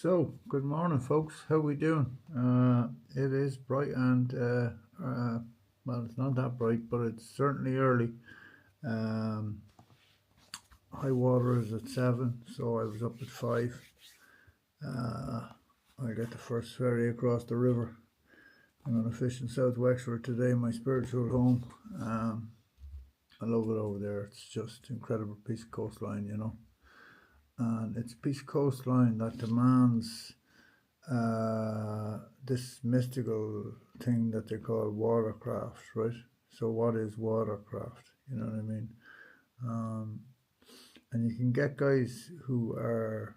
So, good morning, folks. How we doing? It is bright and well, it's not that bright, but it's certainly early. Um, High water is at 7, so I was up at 5. Uh, I got the first ferry across the river. I'm going to fish in South Wexford today, my spiritual home. I love it over there. It's just incredible piece of coastline. And it's a piece of coastline that demands this mystical thing that they call watercraft, right? So what is watercraft? You know what I mean? Um, and you can get guys who are,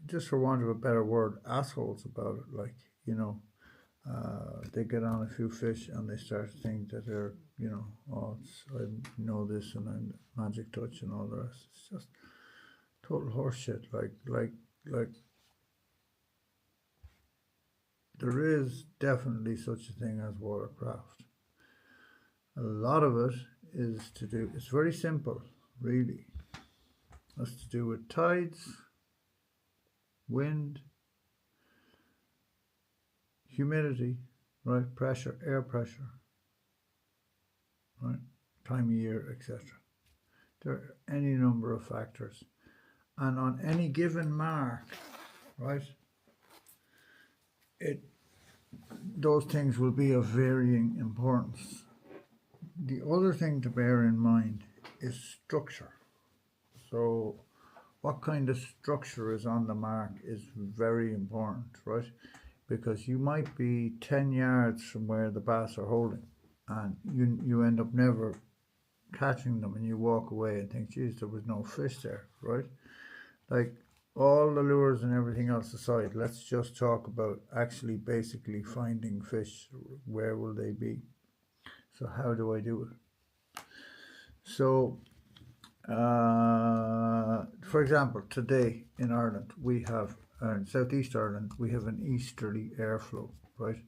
just for want of a better word, assholes about it. Like, they get on a few fish and they start to think that they're, oh, I know this and I'm magic touch and all the rest. It's just total horseshit. Like there is definitely such a thing as watercraft. A lot of it is to do, it's very simple, really. It's to do with tides, wind, humidity, right? Pressure, air pressure, right? Time of year, etc. There are any number of factors. And on any given mark, right, those things will be of varying importance. The other thing to bear in mind is structure. So what kind of structure is on the mark is very important, right? Because you might be 10 yards from where the bass are holding and you end up never catching them, and you walk away and think, geez, there was no fish there, right? Like, all the lures and everything else aside, let's just talk about actually basically finding fish. Where will they be? So how do I do it? So for example, today in Ireland, we have, in Southeast Ireland, we have an easterly airflow, right?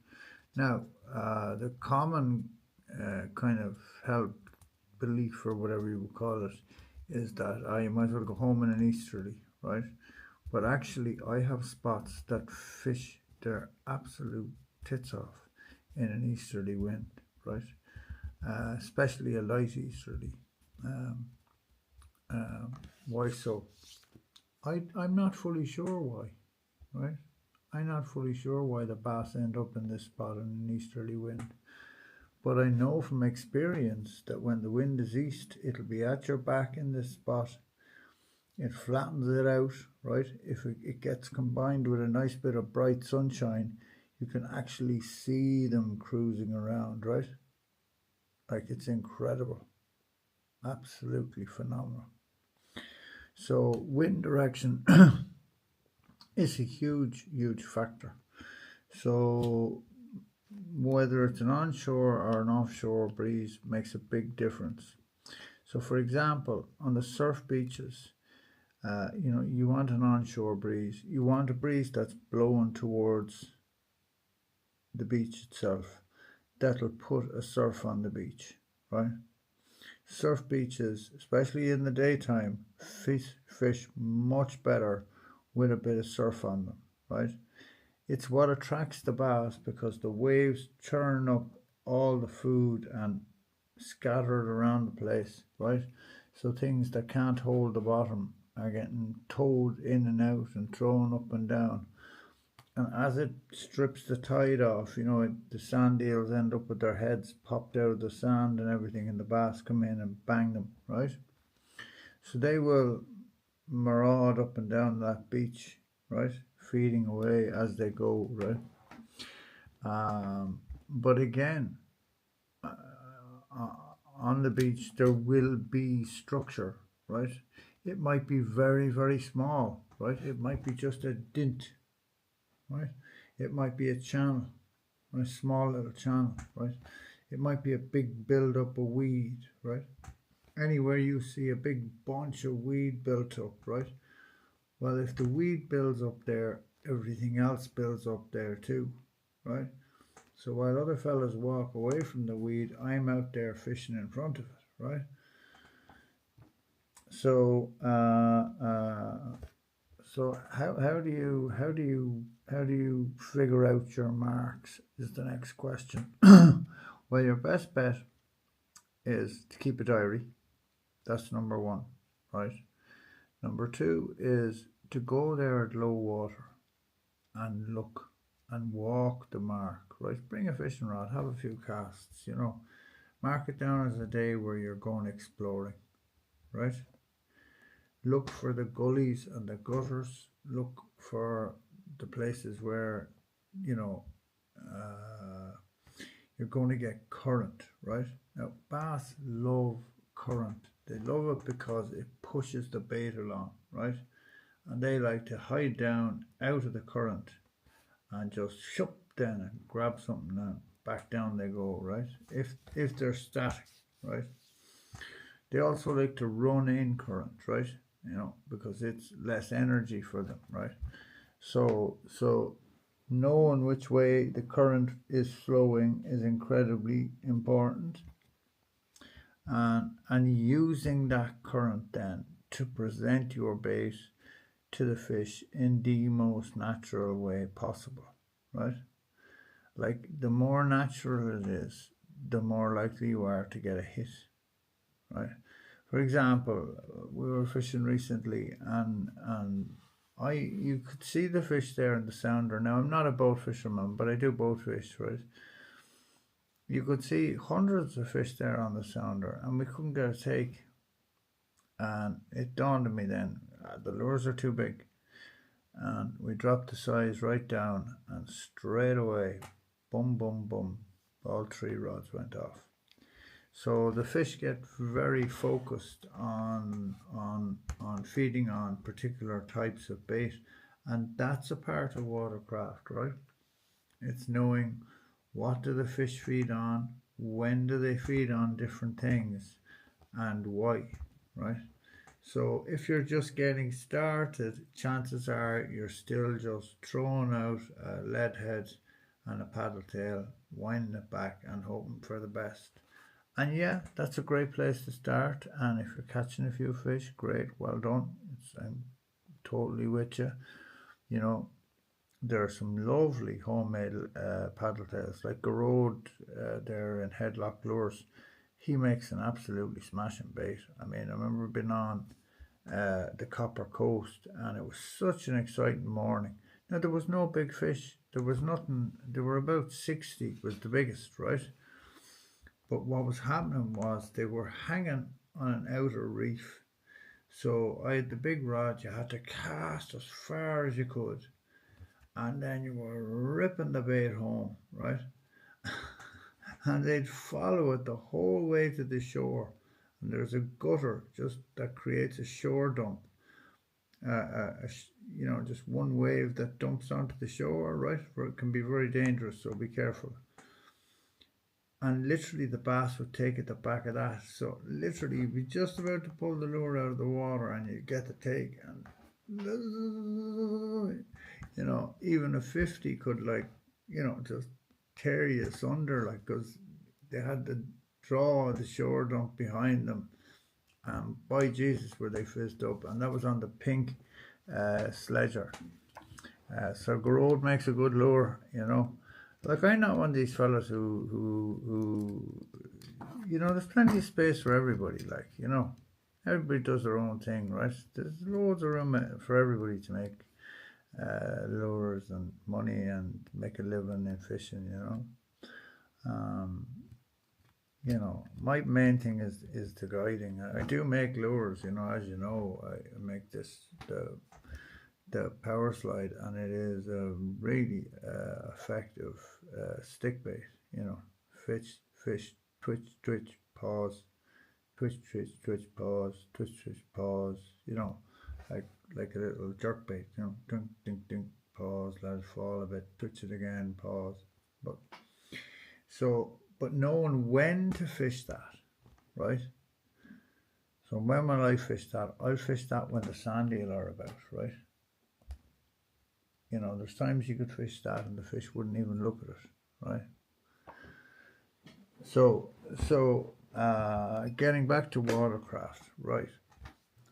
Now, the common kind of held belief, or whatever you would call it, is that you might as well go home in an easterly, right? But actually, I have spots that fish their absolute tits off in an easterly wind, right? Especially a light easterly. Why so? I'm not fully sure why, right? I'm not fully sure why the bass end up in this spot in an easterly wind. But I know from experience that when the wind is east, it'll be at your back in this spot. It flattens it out, right? If it gets combined with a nice bit of bright sunshine, you can actually see them cruising around, right? Like, it's incredible. Absolutely phenomenal. So wind direction is a huge, huge factor. So whether it's an onshore or an offshore breeze makes a big difference. So for example, on the surf beaches, you want an onshore breeze. You want a breeze that's blowing towards the beach itself. That'll put a surf on the beach, right? Surf beaches, especially in the daytime, fish much better with a bit of surf on them, right? It's what attracts the bass because the waves churn up all the food and scatter it around the place, right? So things that can't hold the bottom are getting towed in and out and thrown up and down. And as it strips the tide off, the sand eels end up with their heads popped out of the sand and everything, and the bass come in and bang them, right? So they will maraud up and down that beach, right? Feeding away as they go, right? But again, on the beach, there will be structure, right? It might be very, very small, right? It might be just a dint, right? It might be a channel, a small little channel, right? It might be a big build-up of weed, right? Anywhere you see a big bunch of weed built up, right? Well, if the weed builds up there, everything else builds up there too, right? So while other fellas walk away from the weed, I'm out there fishing in front of it, right? So So how do you figure out your marks is the next question. Well, your best bet is to keep a diary. That's number one, right? Number two is to go there at low water and look and walk the mark, right? Bring a fishing rod, have a few casts, mark it down as a day where you're going exploring, right? Look for the gullies and the gutters, look for the places where, you know, uh, you're going to get current, right? Now, bass love current. They love it because it pushes the bait along, right? And they like to hide down out of the current and just shup down and grab something and back down they go, right? If they're static, right? They also like to run in current, right? Because it's less energy for them, right? So knowing which way the current is flowing is incredibly important, and using that current then to present your bait to the fish in the most natural way possible, right? Like, the more natural it is, the more likely you are to get a hit, right? For example, we were fishing recently, and you could see the fish there in the sounder. Now, I'm not a boat fisherman, but I do boat fish, right? You could see hundreds of fish there on the sounder, and we couldn't get a take. And it dawned on me then, the lures are too big. And we dropped the size right down, and straight away, boom, boom, boom, all 3 rods went off. So the fish get very focused on feeding on particular types of bait, and that's a part of watercraft, right? It's knowing what do the fish feed on, when do they feed on different things, and why, right? So if you're just getting started, chances are you're still just throwing out a lead head and a paddle tail, winding it back and hoping for the best. And yeah, that's a great place to start. And if you're catching a few fish, great, well done. I'm totally with you. There are some lovely homemade paddle tails, like Garrod there in Headlock Lures. He makes an absolutely smashing bait. I mean, I remember being on the Copper Coast, and it was such an exciting morning. Now, there was no big fish. There was nothing. There were about 60 was the biggest, right? But what was happening was they were hanging on an outer reef. So I had the big rod. You had to cast as far as you could, and then you were ripping the bait home, right? And they'd follow it the whole way to the shore. And there's a gutter just that creates a shore dump. Just one wave that dumps onto the shore, right? Where it can be very dangerous, so be careful. And literally the bass would take at the back of that. So literally you'd be just about to pull the lure out of the water, and you'd get the take, and even a 50 could, just tear you asunder, because they had to draw the shore dump behind them, and by Jesus were they fizzed up. And that was on the pink sledger. So Garrod makes a good lure, Like, I'm not one of these fellas who there's plenty of space for everybody, everybody does their own thing, right? There's loads of room for everybody to make lures and money and make a living in fishing, my main thing is the guiding. I do make lures, as you know. I make the power slide, and it is a really effective stick bait. Fish, twitch, pause, twitch, pause, twitch, pause. Like a little jerk bait. Ding, ding, ding, pause, let it fall a bit, twitch it again, pause. But knowing when to fish that, right? So when will I fish that? I'll fish that when the sand eel are about, right? There's times you could fish that and the fish wouldn't even look at it, right? So getting back to watercraft, right?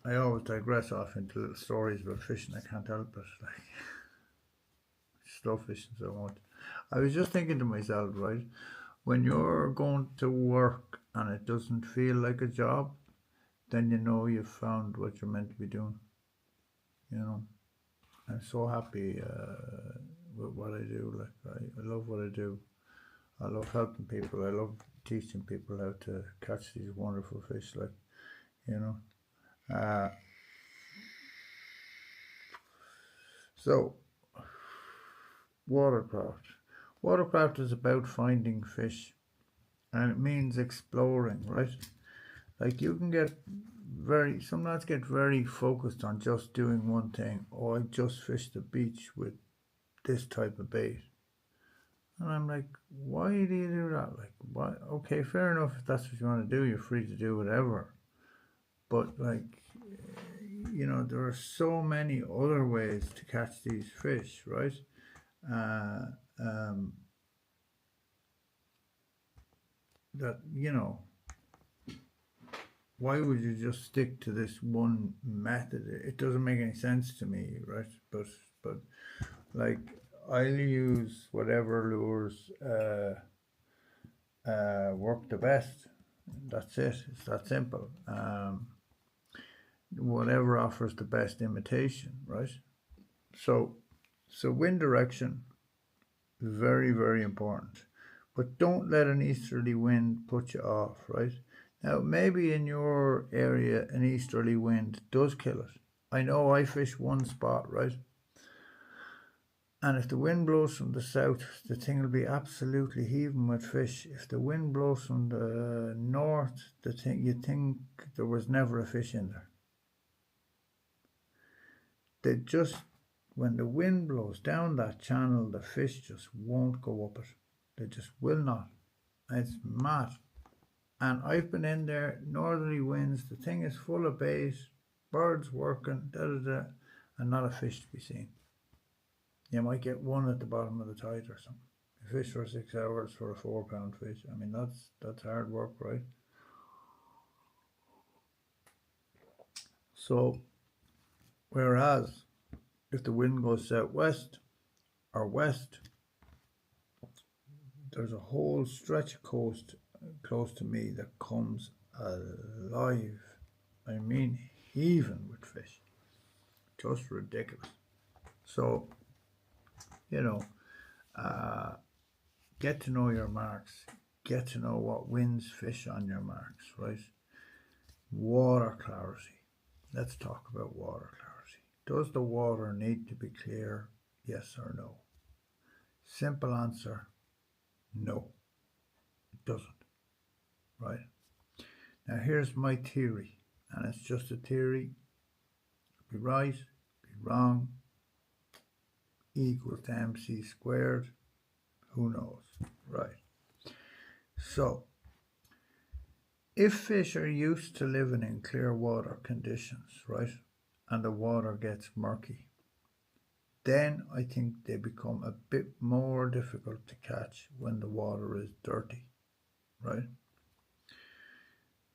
I always digress off into little stories about fishing. I can't help it. Like, I love fishing so much. I was just thinking to myself, right? When you're going to work and it doesn't feel like a job, then you know you've found what you're meant to be doing. You know, I'm so happy with what I do. Like, I love what I do. I love helping people. I love teaching people how to catch these wonderful fish. Like, you know. Uh, so, watercraft. Watercraft is about finding fish, and it means exploring, right? Like you can get some lads get very focused on just doing one thing. Oh, I just fished the beach with this type of bait. And I'm like, why do you do that? Like, why? Okay, fair enough. If that's what you want to do, you're free to do whatever. But like, there are so many other ways to catch these fish, right? Uh, um, that why would you just stick to this one method? It doesn't make any sense to me, right? But like I'll use whatever lures work the best. That's it. It's that simple. Whatever offers the best imitation, right? So wind direction, very, very important. But don't let an easterly wind put you off, right? Now, maybe in your area, an easterly wind does kill it. I know I fish one spot, right? And if the wind blows from the south, the thing will be absolutely heaving with fish. If the wind blows from the north, you'd think there was never a fish in there. When the wind blows down that channel, the fish just won't go up it. They just will not. It's mad. And I've been in there, northerly winds, the thing is full of bait, birds working, and not a fish to be seen. You might get one at the bottom of the tide or something. You fish for 6 hours for a 4-pound fish. I mean, that's hard work, right? So, whereas if the wind goes southwest or west, there's a whole stretch of coast close to me that comes alive. I mean, heaving with fish. Just ridiculous. So, get to know your marks. Get to know what winds fish on your marks, right? Water clarity. Let's talk about water clarity. Does the water need to be clear? Yes or no? Simple answer, no. It doesn't, right? Now here's my theory, and it's just a theory. Be right, be wrong, equals to MC squared. Who knows, right? So, if fish are used to living in clear water conditions, right, and the water gets murky, then I think they become a bit more difficult to catch when the water is dirty, right?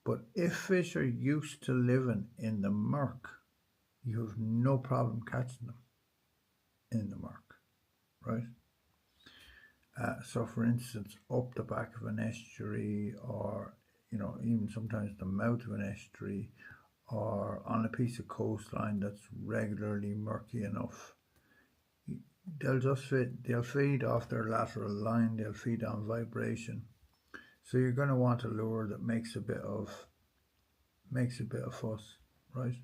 But if fish are used to living in the murk, you have no problem catching them in the murk, right? So for instance, up the back of an estuary, or even sometimes the mouth of an estuary, or on a piece of coastline that's regularly murky enough, they'll feed off their lateral line, they'll feed on vibration. So you're going to want a lure that makes a bit of fuss, right?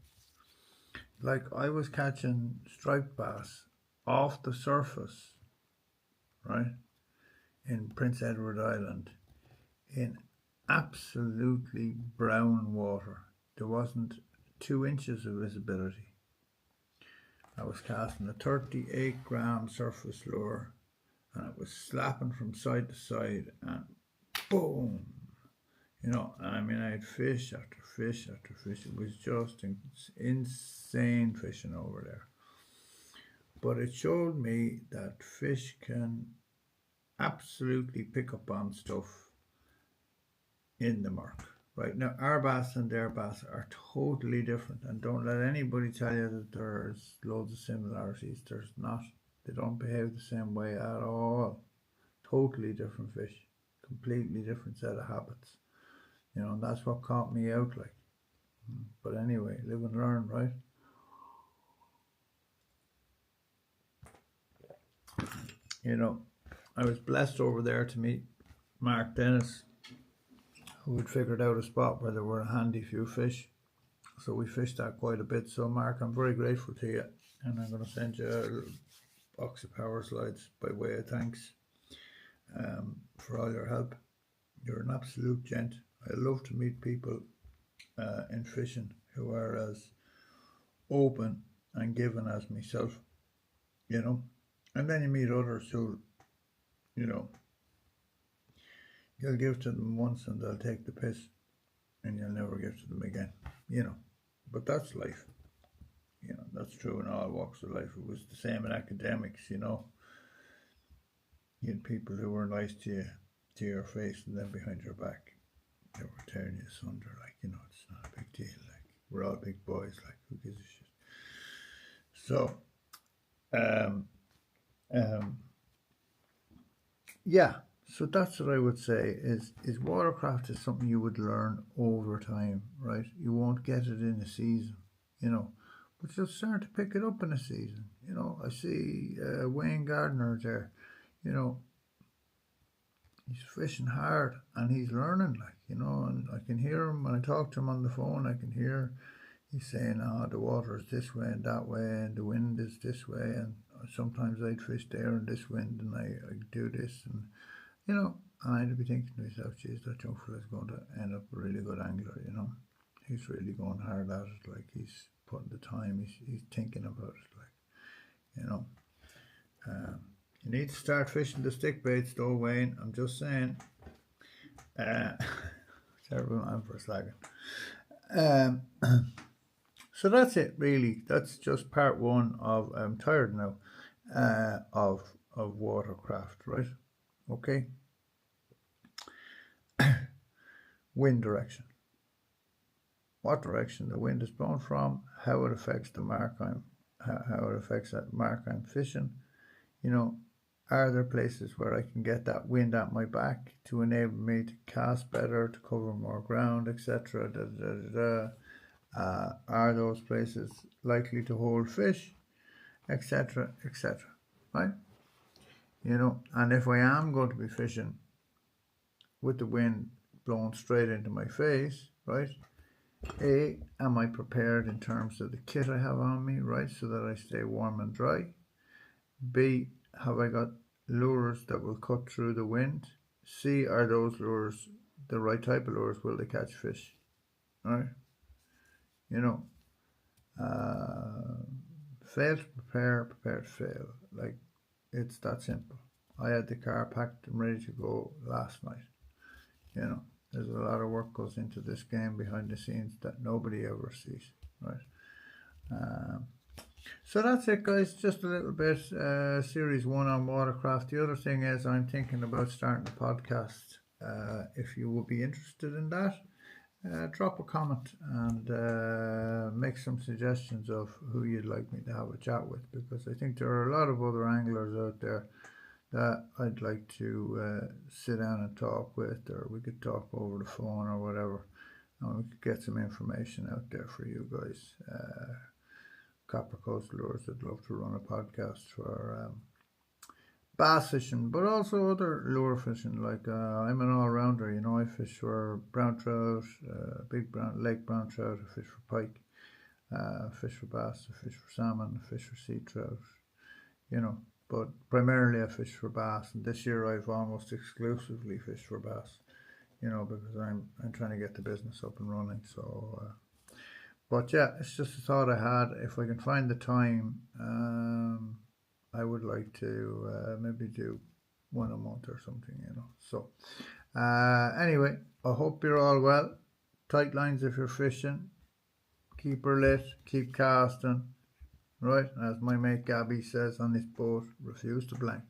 Like I was catching striped bass off the surface, right, in Prince Edward Island, in absolutely brown water. There wasn't 2 inches of visibility. I was casting a 38-gram surface lure, and it was slapping from side to side, and boom, and I mean, I had fish after fish after fish. It was just insane fishing over there. But it showed me that fish can absolutely pick up on stuff in the murk, Right now, our bass and their bass are totally different, and don't let anybody tell you that there's loads of similarities. There's not. They don't behave the same way at all. Totally different fish, completely different set of habits. You know, and that's what caught me out like. But anyway, live and learn, right? You know, I was blessed over there to meet Mark Dennis, who had figured out a spot where there were a handy few fish. So we fished that quite a bit. So Mark, I'm very grateful to you, and I'm going to send you a little box of power slides by way of thanks for all your help. You're an absolute gent. I love to meet people in fishing who are as open and giving as myself, you know. And then you meet others who, you know, you'll give to them once and they'll take the piss and you'll never give to them again, you know. But that's life. You know, that's true in all walks of life. It was the same in academics, you know. You had people who were nice to you, to your face, and then behind your back, they were tearing you asunder. Like, you know, it's not a big deal. Like, we're all big boys. Like, who gives a shit? So, yeah. So that's what I would say is watercraft is something you would learn over time, right? You won't get it in a season, you know, but you'll start to pick it up in a season. You know, I see Wayne Gardner there, you know, he's fishing hard and he's learning, like, you know, and I can hear him when I talk to him on the phone. I can hear he's saying, oh, the water is this way and that way and the wind is this way, and sometimes I'd fish there in this wind and I do this, and you know, and I'd be thinking to myself, geez, that young fella's going to end up a really good angler, you know. He's really going hard at it, like he's putting the time, he's thinking about it, like, you know. You need to start fishing the stick baits though, Wayne, I'm just saying. Terrible man for slagging. So that's it, really. That's just part one of, I'm tired now, of watercraft, right? Okay. Wind direction. What direction the wind is blowing from, how it affects the mark how it affects that mark I'm fishing. You know, are there places where I can get that wind at my back to enable me to cast better, to cover more ground, etc. Are those places likely to hold fish, etc., etc., right? You know, and if I am going to be fishing with the wind blowing straight into my face, right, A, am I prepared in terms of the kit I have on me, right, so that I stay warm and dry? B, have I got lures that will cut through the wind? C, are those lures the right type of lures? Will they catch fish? Right? You know, fail to prepare, prepare to fail. Like, it's that simple. I had the car packed and ready to go last night. You know, there's a lot of work goes into this game behind the scenes that nobody ever sees, right? So that's it, guys. Just a little bit, series one on watercraft. The other thing is I'm thinking about starting a podcast. If you would be interested in that, drop a comment and make some suggestions of who you'd like me to have a chat with, because I think there are a lot of other anglers out there that I'd like to sit down and talk with, or we could talk over the phone or whatever, and we could get some information out there for you guys. Copper Coast Lures, I'd love to run a podcast for bass fishing, but also other lure fishing. Like I'm an all-rounder, you know. I fish for brown trout, big brown lake brown trout. I fish for pike, fish for bass, I fish for salmon, I fish for sea trout, you know. But primarily I fish for bass, and this year I've almost exclusively fished for bass, you know, because I'm trying to get the business up and running. So but yeah, it's just a thought I had. If I can find the time, I would like to maybe do one a month or something, you know. So anyway, I hope you're all well. Tight lines if you're fishing. Keep her lit, keep casting, right? As my mate Gabby says on his boat, refuse to blank.